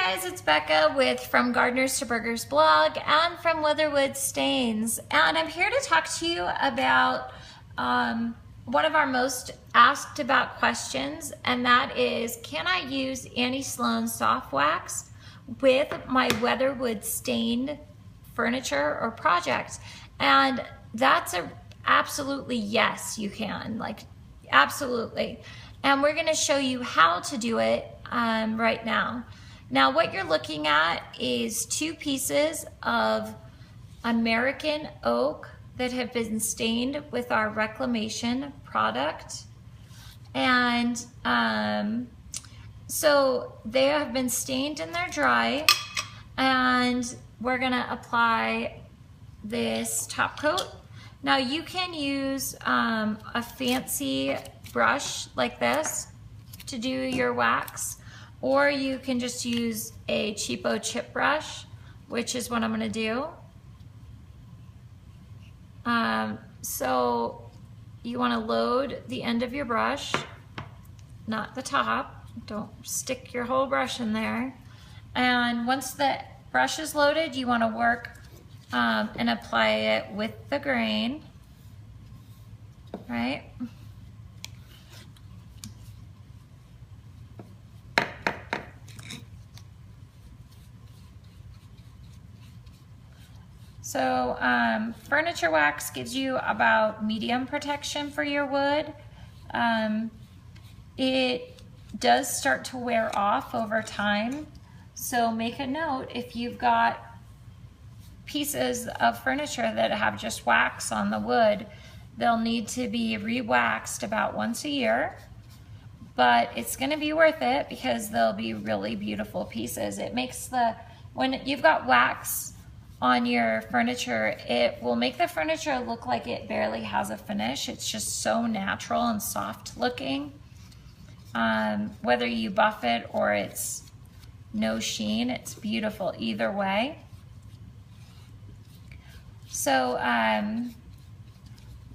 Guys, it's Becca with From Gardeners to Burgers blog and from Weatherwood Stains, and I'm here to talk to you about one of our most asked about questions, and that is, can I use Annie Sloan soft wax with my Weatherwood stained furniture or project? And that's a absolutely yes, you can, like absolutely. And we're going to show you how to do it right now. Now what you're looking at is 2 pieces of American oak that have been stained with our reclamation product. And so they have been stained and they're dry, and we're gonna apply this top coat. Now you can use a fancy brush like this to do your wax, or you can just use a cheapo chip brush, which is what I'm gonna do. So you wanna load the end of your brush, not the top. Don't stick your whole brush in there. And once the brush is loaded, you wanna work and apply it with the grain, right? So furniture wax gives you about medium protection for your wood. It does start to wear off over time. So make a note, if you've got pieces of furniture that have just wax on the wood, they'll need to be re-waxed about once a year. But it's gonna be worth it because they'll be really beautiful pieces. It makes when you've got wax on your furniture, it will make the furniture look like it barely has a finish. It's just so natural and soft looking. Whether you buff it or it's no sheen, it's beautiful either way. So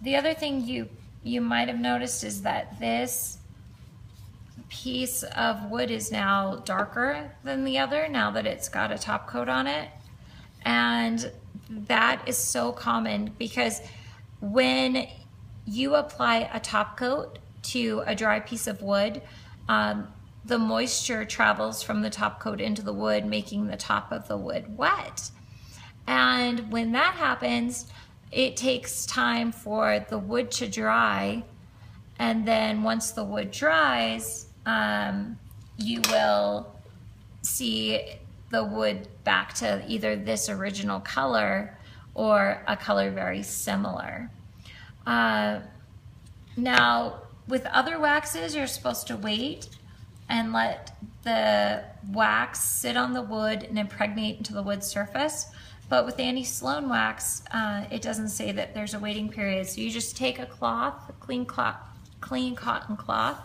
the other thing you might have noticed is that this piece of wood is now darker than the other now that it's got a top coat on it. And that is so common because when you apply a top coat to a dry piece of wood, the moisture travels from the top coat into the wood, making the top of the wood wet. And when that happens, it takes time for the wood to dry. And then once the wood dries, you will see the wood back to either this original color or a color very similar. Now, with other waxes, you're supposed to wait and let the wax sit on the wood and impregnate into the wood surface. But with Annie Sloan wax, it doesn't say that there's a waiting period. So you just take a cloth, a clean cotton cloth,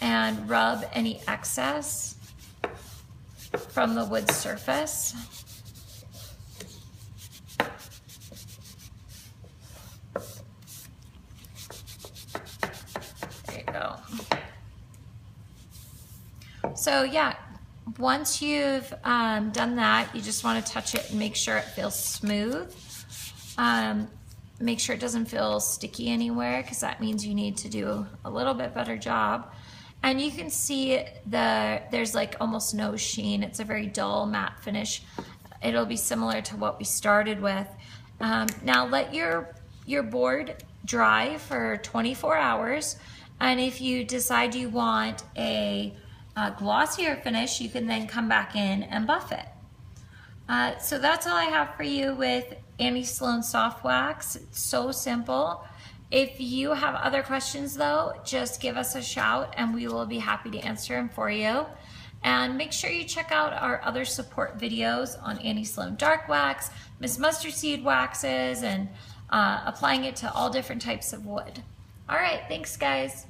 and rub any excess from the wood surface. There you go. So yeah, once you've done that, you just want to touch it and make sure it feels smooth. Make sure it doesn't feel sticky anywhere, because that means you need to do a little bit better job. And you can see there's like almost no sheen. It's a very dull matte finish. It'll be similar to what we started with. Now let your board dry for 24 hours. And if you decide you want a glossier finish, you can then come back in and buff it. So that's all I have for you with Annie Sloan Soft Wax. It's so simple. If you have other questions though, just give us a shout and we will be happy to answer them for you. And make sure you check out our other support videos on Annie Sloan Dark Wax, Miss Mustard Seed waxes, and applying it to all different types of wood. All right, thanks guys.